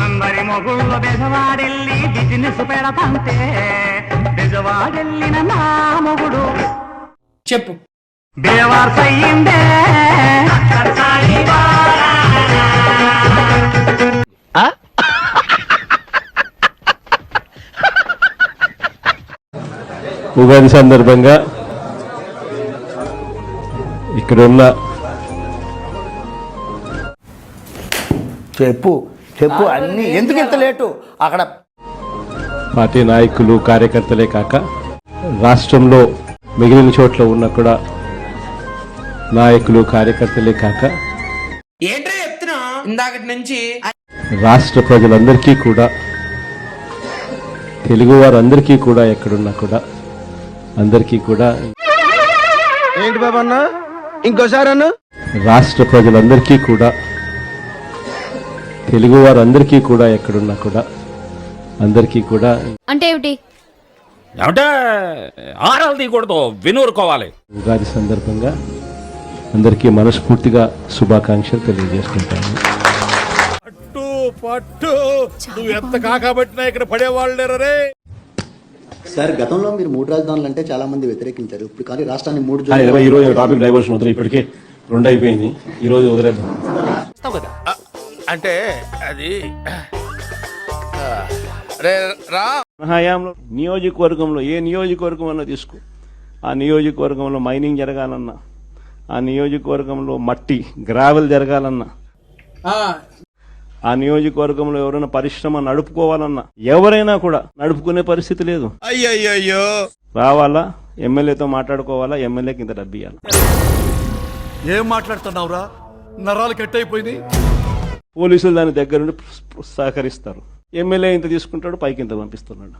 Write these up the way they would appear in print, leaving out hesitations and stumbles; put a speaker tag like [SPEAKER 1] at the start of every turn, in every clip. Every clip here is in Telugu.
[SPEAKER 1] అందరి మొగుళ్ళ బెజవాడెళ్ళి బిజినెస్ పెడతంటే బెజవాడెళ్ళిన నా మొగుడు
[SPEAKER 2] చెప్పు
[SPEAKER 1] బేవార్స్ అయ్యిందే.
[SPEAKER 3] ఉగాది సందర్భంగా ఇక్కడున్న
[SPEAKER 4] చెప్పు చెప్పు అన్ని ఎందుకు ఇంత లేటు అక్కడ
[SPEAKER 3] పార్టీ నాయకులు కార్యకర్తలే కాక రాష్ట్రంలో మిగిలిన చోట్ల ఉన్న కూడా నాయకులు కార్యకర్తలే కాక
[SPEAKER 2] ఏంట్రా చెప్తున్నా ఇందాకటి నుంచి
[SPEAKER 3] రాష్ట్ర ప్రజలందరికీ కూడా తెలుగు వారందరికీ కూడా ఎక్కడున్నా కూడా అందరికీ కూడా
[SPEAKER 5] ఏంటి బాబా అన్న ఇంకోసారి అన్న
[SPEAKER 3] రాష్ట్ర ప్రజలందరికీ కూడా తెలుగు వారందరికీ కూడా ఎక్కడున్నా కూడా అందరికీ కూడా
[SPEAKER 6] అంటే ఏమిటి
[SPEAKER 7] అంటే ఆరాలు తీయకూడదు వినూరుకోవాలి.
[SPEAKER 3] ఉగాది సందర్భంగా అందరికీ మనస్ఫూర్తిగా శుభాకాంక్షలు తెలియజేసుకుంటాను.
[SPEAKER 7] పట్టు పట్టు నువ్వు ఎంత కాకబట్టినా ఇక్కడ పడేవాళ్ళు రే.
[SPEAKER 4] సార్ గతంలో మీరు 3 రాజధానులు అంటే చాలా మంది వ్యతిరేకించారు. ఇప్పుడు కానీ రాష్ట్రాన్ని 3
[SPEAKER 3] ఈ రోజు టాపిక్ డైవర్షన్ వదిలే, ఇప్పటికే 2 అయిపోయింది. ఈ రోజు వదిలేద్దాం.
[SPEAKER 7] అంటే అది
[SPEAKER 3] హయాంలో నియోజకవర్గంలో ఏ నియోజకవర్గం అన్నా తీసుకో, ఆ నియోజకవర్గంలో మైనింగ్ జరగాలన్నా, ఆ నియోజకవర్గంలో మట్టి గ్రావెల్ జరగాలన్నా, ఆ నియోజకవర్గంలో ఎవరైనా పరిశ్రమ నడుపుకోవాలన్నా ఎవరైనా కూడా నడుపుకునే పరిస్థితి లేదు.
[SPEAKER 7] అయ్యయ్యో
[SPEAKER 3] రావాలా, ఎమ్మెల్యేతో మాట్లాడుకోవాలా, ఎమ్మెల్యేకి ఇంత డబ్బు ఇవ్వాలి.
[SPEAKER 8] ఏం మాట్లాడుతున్నావురా, నరాలు కట్ అయిపోయింది.
[SPEAKER 3] పోలీసులు దాని దగ్గర నుండి సహకరిస్తారు. ఎమ్మెల్యే ఇంత తీసుకుంటాడు, పైకి ఇంత పంపిస్తున్నాడు.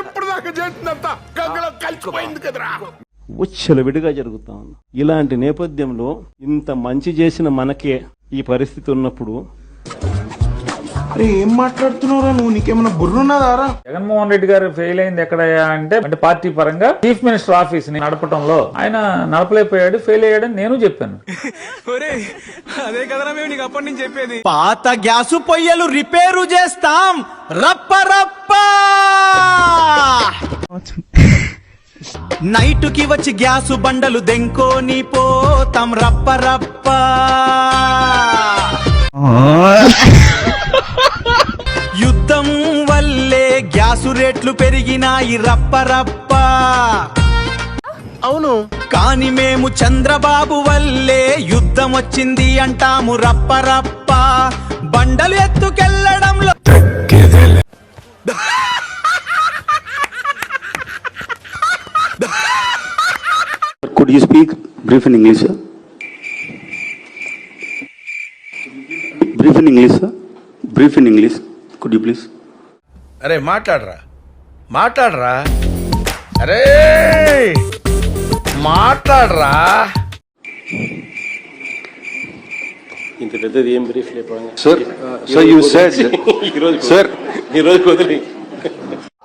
[SPEAKER 7] ఇప్పుడు దాకా చేసినంత గంగలో కలిసిపోయింది కదరా.
[SPEAKER 3] విడిగా జరుగుతా ఉంది. ఇలాంటి నేపథ్యంలో ఇంత మంచి చేసిన మనకే ఈ పరిస్థితి ఉన్నప్పుడు
[SPEAKER 5] ఏం మాట్లాడుతున్నావురా నువ్వు? నీకేమన్నా బుర్రున్నదారా?
[SPEAKER 9] జగన్మోహన్ రెడ్డి గారు ఫెయిల్ అయింది ఎక్కడయ్యా అంటే పార్టీ పరంగా చీఫ్ మినిస్టర్ ఆఫీస్ ని నడపడంలో ఆయన నడపలేకపోయాడు, ఫెయిల్ అయ్యాడని నేను చెప్పాను.
[SPEAKER 8] అదే కదరా మేము నీకు అప్పటి నుంచి చెప్పేది.
[SPEAKER 5] పాత గ్యాసు పొయ్యలు రిపేరు చేస్తాం రప్ప రప్ప. నైటుకి వచ్చి గ్యాసు బండలు దెంకోని పోతాం రప్ప రప్ప. యుద్ధం వల్లే గ్యాసు రేట్లు పెరిగినాయి రప్ప రప్ప. అవును, కానీ మేము చంద్రబాబు వల్లే యుద్ధం వచ్చింది అంటాము రప్ప రప్ప. బండలు ఎత్తుకెళ్లడంలో
[SPEAKER 4] Could you speak brief in English, sir? Brief in English, sir. Brief in English. Could you please?
[SPEAKER 7] అరే మాట్లాడరా మాట్లాడరా, అరే మాట్లాడరా.
[SPEAKER 3] ఇంత పెద్దది ఏం బ్రీఫ్ లేకపోయింది.
[SPEAKER 4] Sir, you said, sir.
[SPEAKER 3] ఈ రోజు వదిలి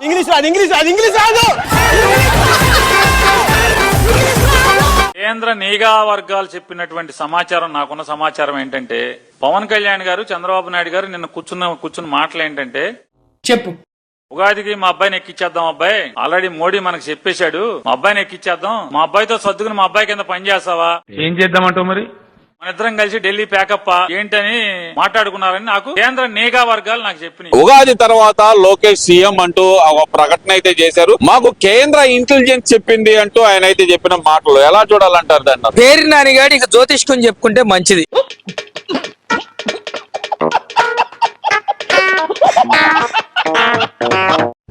[SPEAKER 5] ఇంగ్లీష్ రాదు, ఇంగ్లీష్ రాదు, ఇంగ్లీష్ రాదు.
[SPEAKER 9] కేంద్ర నిఘా వర్గాలు చెప్పినటువంటి సమాచారం, నాకున్న సమాచారం ఏంటంటే పవన్ కళ్యాణ్ గారు, చంద్రబాబు నాయుడు గారు నిన్న కూర్చున్న మాటలు ఏంటంటే,
[SPEAKER 2] చెప్పు
[SPEAKER 9] ఉగాదికి మా అబ్బాయిని ఎక్కిచ్చేద్దాం, అబ్బాయి ఆల్రెడీ మోడీ మనకు చెప్పేశాడు, మా అబ్బాయిని ఎక్కిచ్చేద్దాం, మా అబ్బాయితో సర్దుకుని మా అబ్బాయి కింద పని చేస్తావా, ఏం చేద్దామంటావు మరి, మన ఇద్దరం కలిసి ఢిల్లీ ప్యాకప్ ఏంటని మాట్లాడుకున్నారని నాకు కేంద్ర నిఘా వర్గాలు నాకు చెప్పినాయి.
[SPEAKER 10] ఉగాది తర్వాత లోకేష్ సీఎం అంటూ ఒక ప్రకటన అయితే చేశారు. మాకు కేంద్ర ఇంటెలిజెన్స్ చెప్పింది అంటూ ఆయన అయితే చెప్పిన మాటలు ఎలా చూడాలంటారు దాన్ని?
[SPEAKER 2] పేరు నానిగాడి ఇక జ్యోతిష్కం చెప్పుకుంటే మంచిది.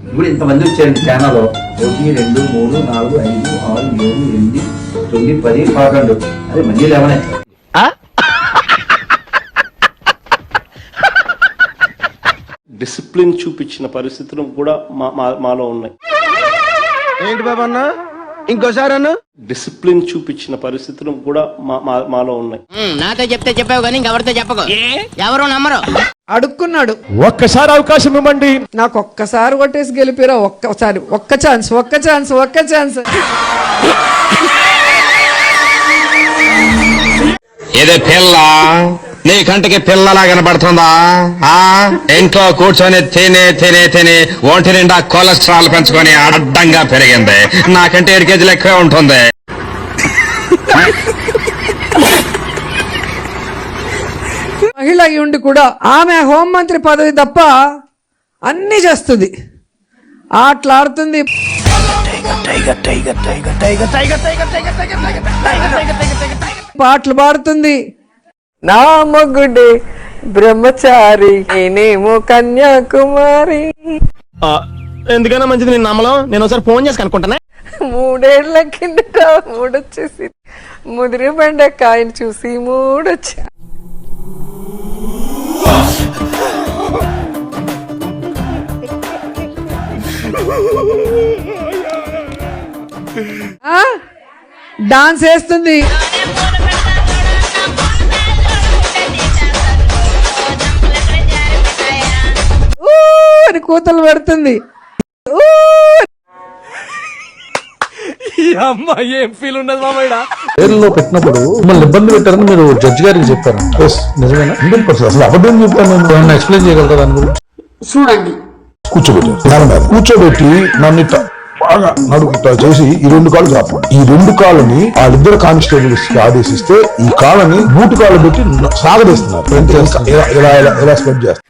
[SPEAKER 4] ఇప్పుడు ఇంతమంది వచ్చారు ఛానల్. 1 2 3 4 5 6 7 8 9 10 11. అదే మళ్ళీ 11.
[SPEAKER 3] డిసిప్లిన్ చూపించిన పరిస్థితులు కూడా మాలో ఉన్నాయి.
[SPEAKER 5] ఏంటి బాబా అన్న ఇంకోసారి అన్న?
[SPEAKER 3] డిసిప్లిన్ చూపించిన పరిస్థితులు కూడా మాలో ఉన్నాయి.
[SPEAKER 2] నాతో చెప్తే చెప్పావు కానీ ఇంకెవరితో చెప్పకు, ఎవరు నమ్మరు.
[SPEAKER 5] అడుక్కున్నాడు.
[SPEAKER 3] ఒక్కసారి అవకాశం ఇవ్వండి,
[SPEAKER 5] నాకు ఒక్కసారి కొట్టేసి గెలిపిరా, ఒక్కసారి, ఒక్క ఛాన్స్, ఒక్క ఛాన్స్, ఒక్క ఛాన్స్.
[SPEAKER 10] ఏదో పిల్ల
[SPEAKER 6] నీ కంటికి పిల్లలా కనబడుతుందా? ఇంట్లో కూర్చొని తిని ఒంటి నిండా కొలెస్ట్రాల్ పెంచుకొని అడ్డంగా పెరిగింది. నాకంటే 7 కేజీలు ఎక్కువే ఉంటుంది.
[SPEAKER 5] మహిళ అయి ఉండి కూడా ఆమె హోంమంత్రి పదవి తప్ప అన్ని చేస్తుంది, ఆటలాడుతుంది, పాటలు పాడుతుంది.
[SPEAKER 11] నా మొగుడే బ్రహ్మచారి, నేనేమో కన్యాకుమారి.
[SPEAKER 2] ఎందుకన్నా మంచిది నేను నమ్మలం. నేను ఒకసారి ఫోన్ చేసి కనుక్కుంటానే.
[SPEAKER 11] 3 ఏళ్ల కిందట మూడొచ్చేసి ముదిరి బెండకాయని చూసి మూడొచ్చా.
[SPEAKER 5] డాన్స్ వేస్తుంది, అని కూతలు పెడుతుంది.
[SPEAKER 8] అమ్మాయి ఏం ఫీల్ ఉండదు మామయ్య.
[SPEAKER 7] జైల్లో పెట్టినప్పుడు మిమ్మల్ని ఇబ్బంది పెట్టారని మీరు జడ్జి గారికి చెప్పారు. నిజమేనా? 100%. అసలు అబద్ధం చెప్పాను. ఏమన్నా ఎక్స్ప్లెయిన్ చేయగలరా దాని గురించి?
[SPEAKER 11] చూడండి,
[SPEAKER 7] కూర్చోబెట్టి నన్ను బాగా నడుపుతా చేసి ఈ 2 కాళ్ళు చాపు. ఈ 2 కాళ్ళని వాళ్ళిద్దరు కానిస్టేబుల్స్ కి ఆదేశిస్తే ఈ కాళ్ళని బూటు కాళ్ళు పెట్టి సాగదీస్తున్నారు. ఎలా స్ప్రెడ్ చేస్తారు.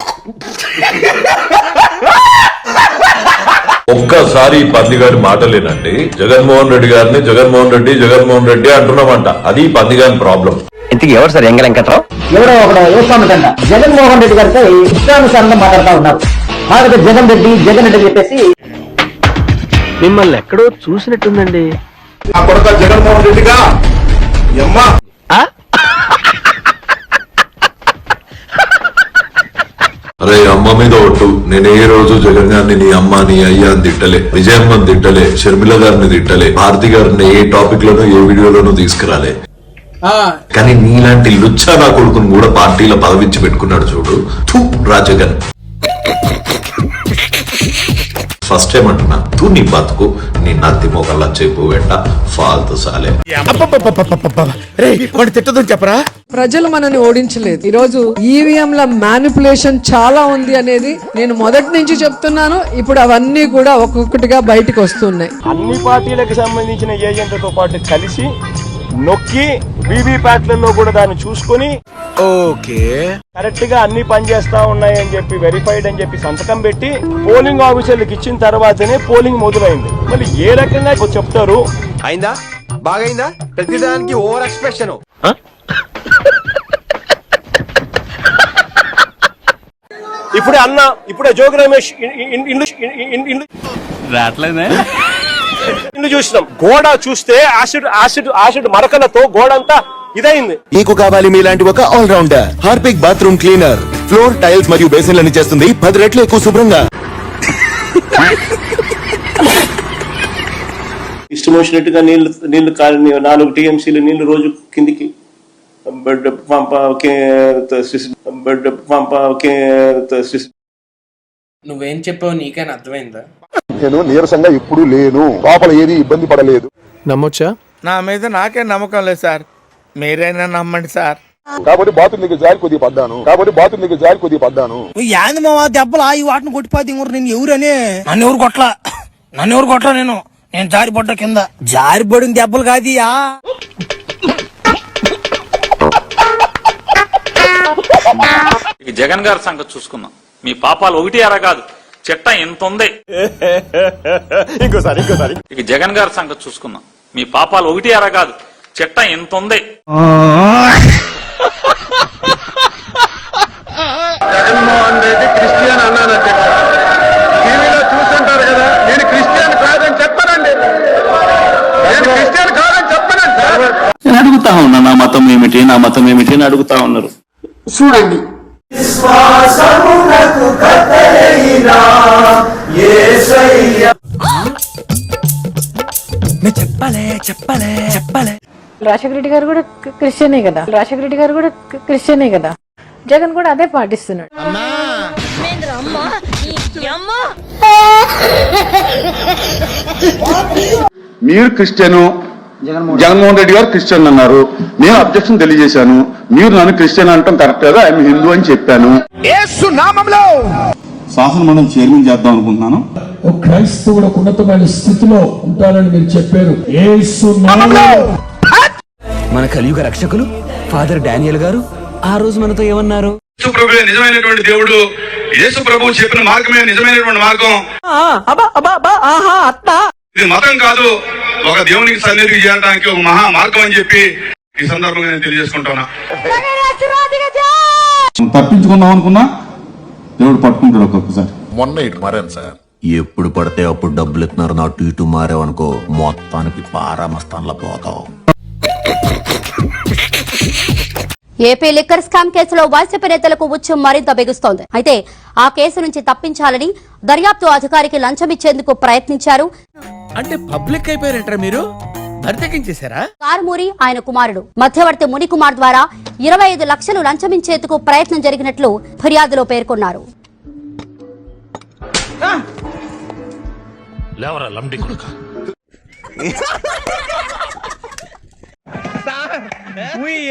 [SPEAKER 10] ఒక్కసారి పందిగారి మాటలేనండి. జగన్మోహన్ రెడ్డి గారిని జగన్మోహన్ రెడ్డి అంటున్నామంట. అది పందిగారి ప్రాబ్లం.
[SPEAKER 2] ఇంతకీ ఎవరు సార్ ఎంగ వెంకట్రావు?
[SPEAKER 11] ఎవరో ఒకడు ఏసామటంట జగన్మోహన్ రెడ్డి గారితో ఇష్టానుసారంగా మాట్లాడుతూ ఉన్నారు. అలాగే జగన్ రెడ్డి చెప్పేసి
[SPEAKER 2] మిమ్మల్ని ఎక్కడో చూసినట్టుందండి.
[SPEAKER 10] ఆ కొడుక జగన్మోహన్ రెడ్డిగా అమ్మా అరే అమ్మ మీద ఒట్టు. నేను ఏ రోజు జగన్ గారిని నీ అమ్మ నీ అయ్యా అని తిట్టలే, విజయమ్మని తిట్టలే, షర్మిల గారిని తిట్టలే, భారతి గారిని ఏ టాపిక్ లోనూ ఏ వీడియోలోనూ తీసుకురాలే. కానీ నీలాంటి లుచ్చా నా కొడుకుని కూడా పార్టీలో పదవించి పెట్టుకున్నాడు చూడు. రాజగన్ ఫస్ట్ టైం అంటున్నా. తూ నీ బతుకు నీ నత్తి మొగల్లా చెప్పు వెంట ఫాల్తు సాలే.
[SPEAKER 8] తిట్టదని చెప్పరా?
[SPEAKER 5] ప్రజలు మనని ఓడించలేదు. ఈరోజు ఈవీఎంల మ్యానిపులేషన్ చాలా ఉంది అనేది నేను మొదటి నుంచి చెప్తున్నాను. ఇప్పుడు అవన్నీ కూడా ఒక్కొక్కటిగా బయటకు వస్తున్నాయి.
[SPEAKER 3] అన్ని పార్టీలకు సంబంధించిన ఏజెంట్లతో పాటు కలిసి నొక్కి వీవీప్యాట్లలో కూడా దాన్ని చూసుకొని
[SPEAKER 8] ఓకే
[SPEAKER 3] కరెక్ట్ గా అన్ని పనిచేస్తా ఉన్నాయని చెప్పి వెరిఫైడ్ అని చెప్పి సంతకం పెట్టి పోలింగ్ ఆఫీసర్లకు ఇచ్చిన తర్వాతనే పోలింగ్ మొదలైంది. మళ్ళీ ఏ రకంగా చెప్తారు?
[SPEAKER 8] అయిందా? బాగైందా? ప్రతిదానికి ఓవర్ ఎక్స్ప్రెషన్.
[SPEAKER 3] ఇప్పుడే జోగి రమేష్ ఇల్లు చూసినాం. గోడ చూస్తే యాసిడ్ మరకలతో గోడ అంతా ఇదైంది.
[SPEAKER 6] మీకు కావాలి మీలాంటి ఒక all rounder Harpic bathroom cleaner. Floor, tiles మరియు బేసిన్లని చేస్తుంది 10 రెట్లు ఎక్కువ శుభ్రంగా.
[SPEAKER 3] ఇష్టం వచ్చినట్టుగా నీళ్లు 4 టీఎంసీలు నీళ్లు రోజు కిందికి
[SPEAKER 2] నువ్వేం చెప్పావు నీకైనా అర్థమైందా?
[SPEAKER 7] నేను నీరసంగా ఎప్పుడు లేను, లోపల ఏది ఇబ్బంది పడలేదు.
[SPEAKER 8] నమ్మొచ్చా? నా మీద నాకే నమ్మకం లేదు సార్, మీరైనా నమ్మండి సార్.
[SPEAKER 7] కాబట్టి బాత్రూమ్ దగ్గర జాలి కొద్దిగా పడ్డాను.
[SPEAKER 2] యాంది మావా దెబ్బలు ఈ వాటిని కొట్టిపోతే నేను ఎవరని నన్ను ఎవరు కొట్లా నేను జారిపడ్డ కింద జారిపడిన దెబ్బలు కాదియా.
[SPEAKER 9] జగన్ గారి సంగతి చూసుకున్నాం. మీ పాపాలు 1 అర కాదు, చెట్ట ఇంత ఉంది.
[SPEAKER 3] ఇంకోసారి
[SPEAKER 9] ఇక జగన్ గారి సంగతి చూసుకున్నాం. మీ పాపాలు 1 అర కాదు, చెట్ట ఇంత ఉంది.
[SPEAKER 10] జగన్మోహన్ రెడ్డి క్రిస్టియన్ అన్నాను టీవీలో చూస్తుంటారు కదా. నేను క్రిస్టియన్ కాదని చెప్పనండి.
[SPEAKER 6] నేను అడుగుతా ఉన్నా నా మతం ఏమిటి అని అడుగుతా ఉన్నారు.
[SPEAKER 11] చూడండి,
[SPEAKER 2] చెప్పలే.
[SPEAKER 11] రాజశేఖర రెడ్డి గారు కూడా క్రిస్టియనే కదా. జగన్ కూడా అదే పాటిస్తున్నాడు.
[SPEAKER 6] మీరు క్రిస్టియను,
[SPEAKER 7] జగన్మోహన్ రెడ్డి గారు క్రిస్టియన్ అన్నారు, నేను అబ్జెక్షన్ తెలియజేశాను. మీరు నన్ను క్రిస్టియన్ అంటాం కరెక్ట్ కదా, ఐఎమ్ హిందూ అని చెప్పాను. శాసన మండలి చైర్మన్ చేద్దాం అనుకుంటున్నాను.
[SPEAKER 12] ఒక క్రైస్తవుడు ఒక ఉన్నతమైన స్థితిలో ఉంటారని మీరు చెప్పారు.
[SPEAKER 1] మన కలియుగ రక్షకులు ఫాదర్ డానియల్ గారు ఆ రోజు మనతో ఏమన్నారు?
[SPEAKER 6] యేసు ప్రభువే నిజమైనటువంటి దేవుడు, యేసు ప్రభువు చెప్పిన మార్గమే నిజమైనటువంటి మార్గం. ఇది మతం కాదు, ఒక దేవునికి సన్నిధికి చేరడానికి ఒక మహా మార్గం అని చెప్పి ఈ సందర్భంగా నేను తెలియజేసుకుంటున్నా.
[SPEAKER 7] తప్పించుకుందాం అనుకున్నా దేవుడు పట్టుకుంటాడు ఒక్కొక్కసారి.
[SPEAKER 10] మొన్న ఇటు మారాను సార్.
[SPEAKER 4] ఎప్పుడు పడితే అప్పుడు డబ్బులు ఇస్తున్నారు, అటు ఇటు మారేవనుకో మొత్తానికి పారామస్తాన్లో పోతావు.
[SPEAKER 13] ఏపీ లిక్కర్ స్కామ్ కేసులో వైసీపీ నేతలకు ఉచ్చు మరింత బిగుస్తోంది. అయితే ఆ కేసు నుంచి తప్పించాలని దర్యాప్తు అధికారికి లంచం ఇచ్చేందుకు ప్రయత్నించారు.
[SPEAKER 8] అంటే పబ్లిక్ అయిపోయారంటారా మీరు? బరితెగించేశారా?
[SPEAKER 13] కారుమూరి ఆయన కుమారుడు మధ్యవర్తి మునికుమార్ ద్వారా 25 లక్షలు లంచమించేందుకు ప్రయత్నం జరిగినట్లు ఫిర్యాదులో పేర్కొన్నారు.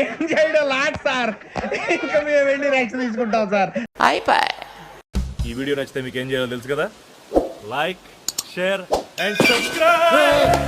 [SPEAKER 8] ఏం చేయడం లాట్ సార్, ఇంకా మేము వెళ్ళి యాక్షన్ తీసుకుంటాం సార్.
[SPEAKER 3] ఈ వీడియో నచ్చితే మీకు ఏం చేయాలో తెలుసు కదా, లైక్, షేర్ అండ్ సబ్స్క్రైబ్.